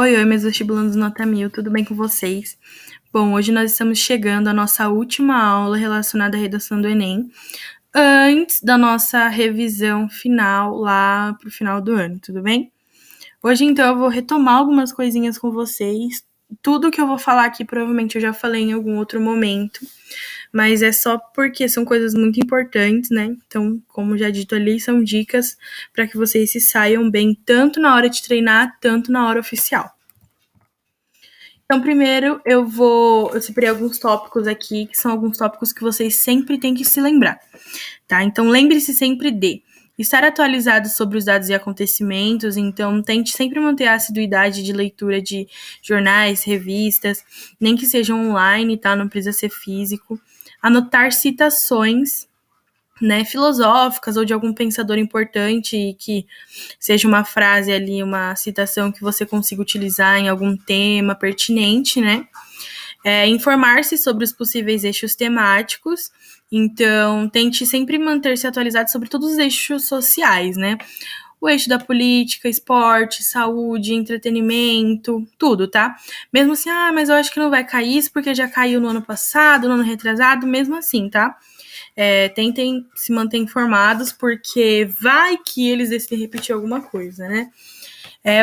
Oi, meus vestibulandos nota 1000, tudo bem com vocês? Bom, hoje nós estamos chegando à nossa última aula relacionada à redação do Enem, antes da nossa revisão final lá pro final do ano, tudo bem? Hoje, então, eu vou retomar algumas coisinhas com vocês. Tudo que eu vou falar aqui, provavelmente eu já falei em algum outro momento, mas é só porque são coisas muito importantes, né? Então, como já dito ali, são dicas para que vocês se saiam bem, tanto na hora de treinar, tanto na hora oficial. Então, primeiro, eu separei alguns tópicos aqui, que são alguns tópicos que vocês sempre têm que se lembrar, tá? Então, lembre-se sempre de estar atualizado sobre os dados e acontecimentos, então tente sempre manter a assiduidade de leitura de jornais, revistas, nem que sejam online, tá? Não precisa ser físico. Anotar citações, né, filosóficas ou de algum pensador importante e que seja uma frase ali, uma citação que você consiga utilizar em algum tema pertinente, né? Informar-se sobre os possíveis eixos temáticos, então tente sempre manter-se atualizado sobre todos os eixos sociais, né? O eixo da política, esporte, saúde, entretenimento, tudo, tá? Mesmo assim, mas eu acho que não vai cair isso porque já caiu no ano passado, no ano retrasado, mesmo assim, tá? Tentem se manter informados, porque vai que eles decidem repetir alguma coisa, né?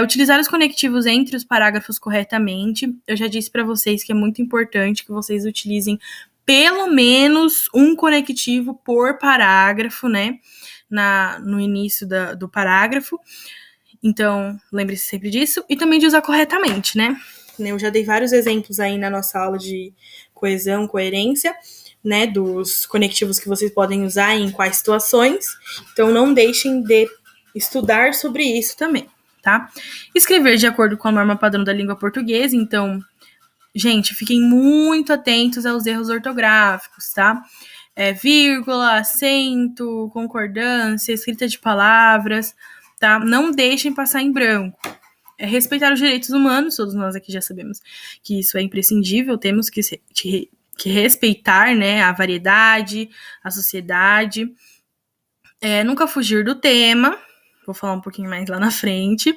Utilizar os conectivos entre os parágrafos corretamente. Eu já disse para vocês que é muito importante que vocês utilizem pelo menos um conectivo por parágrafo, né? No início do parágrafo. Então, lembre-se sempre disso. E também de usar corretamente, né? Eu já dei vários exemplos aí na nossa aula de coesão, coerência, né, dos conectivos que vocês podem usar e em quais situações. Então, não deixem de estudar sobre isso também, tá? Escrever de acordo com a norma padrão da língua portuguesa. Então, gente, fiquem muito atentos aos erros ortográficos, tá? Vírgula, acento, concordância, escrita de palavras, tá? Não deixem passar em branco. Respeitar os direitos humanos, todos nós aqui já sabemos que isso é imprescindível, temos que respeitar, né, a variedade, a sociedade. Nunca fugir do tema, vou falar um pouquinho mais lá na frente.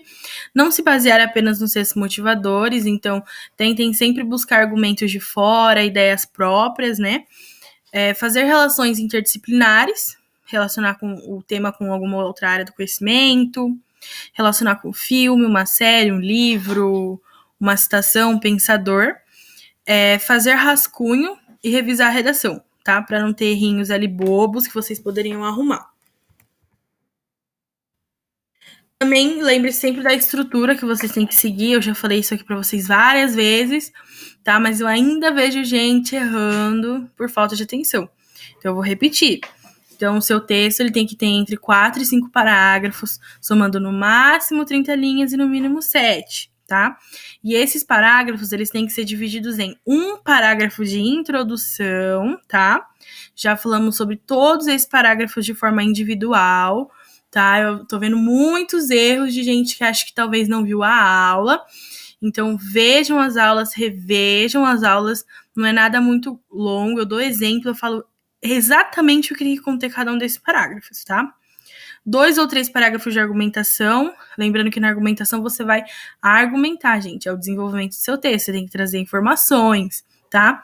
Não se basear apenas nos seus motivadores, então tentem sempre buscar argumentos de fora, ideias próprias, né? Fazer relações interdisciplinares, relacionar com o tema com alguma outra área do conhecimento, relacionar com o filme, uma série, um livro, uma citação, um pensador. Fazer rascunho e revisar a redação, tá? Para não ter errinhos ali bobos que vocês poderiam arrumar. Também lembre-se sempre da estrutura que vocês têm que seguir. Eu já falei isso aqui para vocês várias vezes, tá? Mas eu ainda vejo gente errando por falta de atenção. Então eu vou repetir. Então, o seu texto ele tem que ter entre 4 e 5 parágrafos, somando no máximo 30 linhas e no mínimo 7, tá? E esses parágrafos, eles têm que ser divididos em um parágrafo de introdução, tá? Já falamos sobre todos esses parágrafos de forma individual, tá? Eu tô vendo muitos erros de gente que acha que talvez não viu a aula. Então, vejam as aulas, revejam as aulas. Não é nada muito longo. Eu dou exemplo, eu falo exatamente o que tem que conter cada um desses parágrafos, tá? 2 ou 3 parágrafos de argumentação. Lembrando que na argumentação você vai argumentar, gente. É o desenvolvimento do seu texto. Você tem que trazer informações, tá?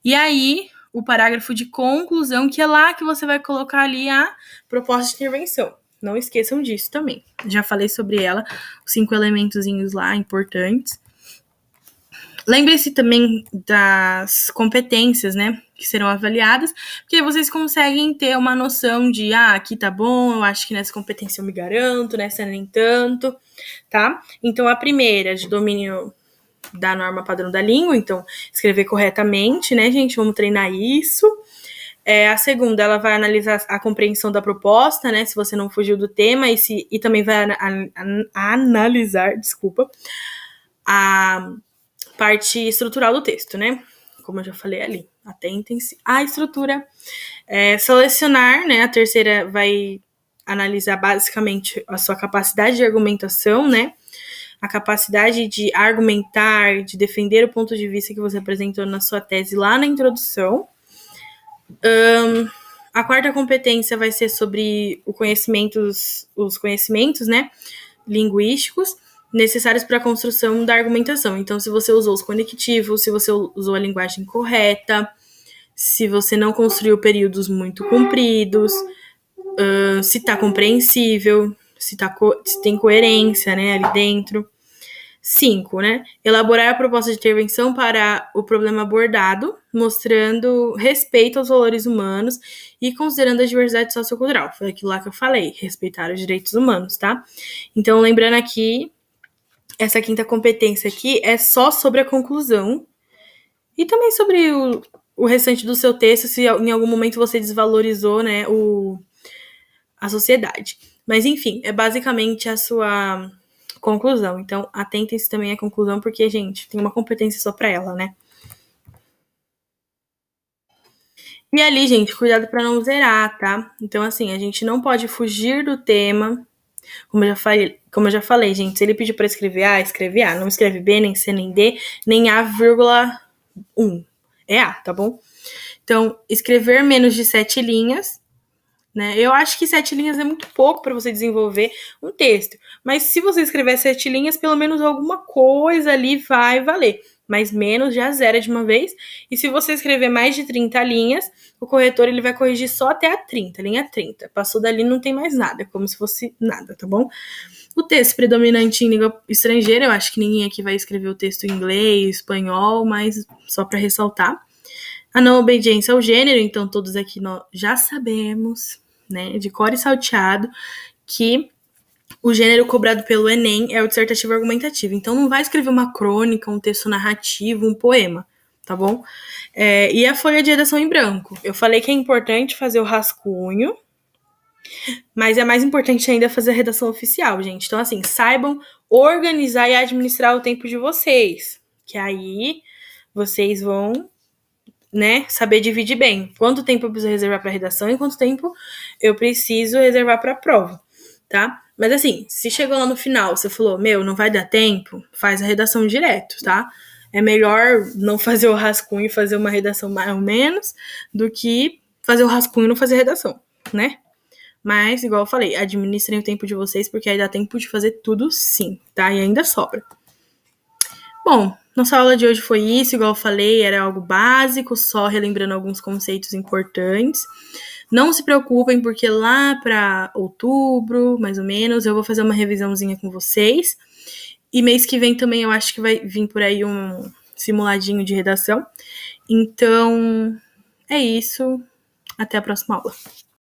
E aí, o parágrafo de conclusão, que é lá que você vai colocar ali a proposta de intervenção. Não esqueçam disso também. Já falei sobre ela, os 5 elementozinhos lá importantes. Lembre-se também das competências, né, que serão avaliadas, porque vocês conseguem ter uma noção de, aqui tá bom, eu acho que nessa competência eu me garanto, nessa nem tanto, tá? Então, a primeira, de domínio da norma padrão da língua, então, escrever corretamente, né, gente? Vamos treinar isso. A segunda, ela vai analisar a compreensão da proposta, né, se você não fugiu do tema, e também vai analisar, a parte estrutural do texto, né? Como eu já falei ali, atentem-se à estrutura. Selecionar, né? A terceira vai analisar basicamente a sua capacidade de argumentação, né? A capacidade de argumentar, de defender o ponto de vista que você apresentou na sua tese lá na introdução. A quarta competência vai ser sobre os conhecimentos, né? Linguísticos. necessários para a construção da argumentação. Então, se você usou os conectivos, se você usou a linguagem correta, se você não construiu períodos muito compridos, se está compreensível, se tem coerência, né, ali dentro. 5, né? Elaborar a proposta de intervenção para o problema abordado, mostrando respeito aos valores humanos e considerando a diversidade sociocultural. Foi aquilo lá que eu falei, respeitar os direitos humanos, tá? Então, lembrando aqui, essa quinta competência aqui é só sobre a conclusão e também sobre o restante do seu texto, se em algum momento você desvalorizou, né, a sociedade. Mas, enfim, é basicamente a sua conclusão. Então, atentem-se também à conclusão, porque, gente, tem uma competência só para ela, né? E ali, gente, cuidado para não zerar, tá? Então, assim, a gente não pode fugir do tema. Como eu já falei, gente, se ele pedir para escrever A, escreve A. Não escreve B, nem C, nem D, nem A,1. É A, tá bom? Então, escrever menos de 7 linhas, né? Eu acho que 7 linhas é muito pouco para você desenvolver um texto. Mas se você escrever 7 linhas, pelo menos alguma coisa ali vai valer. Mas menos já zera de uma vez. E se você escrever mais de 30 linhas, o corretor ele vai corrigir só até a 30, linha 30. Passou dali, não tem mais nada, como se fosse nada, tá bom? O texto predominante em língua estrangeira, eu acho que ninguém aqui vai escrever o texto em inglês, espanhol, mas só para ressaltar. A não obediência ao gênero, então todos aqui nós já sabemos, né, de cor e salteado, que o gênero cobrado pelo Enem é o dissertativo argumentativo. Então não vai escrever uma crônica, um texto narrativo, um poema, tá bom? E a folha de redação em branco. Eu falei que é importante fazer o rascunho, mas é mais importante ainda fazer a redação oficial, gente. Então, assim, saibam organizar e administrar o tempo de vocês, que aí vocês vão, né, saber dividir bem. Quanto tempo eu preciso reservar para redação e quanto tempo eu preciso reservar para prova, tá? Mas assim, se chegou lá no final, você falou, não vai dar tempo, faz a redação direto, tá? É melhor não fazer o rascunho e fazer uma redação mais ou menos do que fazer o rascunho e não fazer redação, né? Mas, igual eu falei, administrem o tempo de vocês, porque aí dá tempo de fazer tudo sim, tá? E ainda sobra. Bom, nossa aula de hoje foi isso, igual eu falei, era algo básico, só relembrando alguns conceitos importantes. Não se preocupem, porque lá para outubro, mais ou menos, eu vou fazer uma revisãozinha com vocês. E mês que vem também eu acho que vai vir por aí um simuladinho de redação. Então, é isso. Até a próxima aula.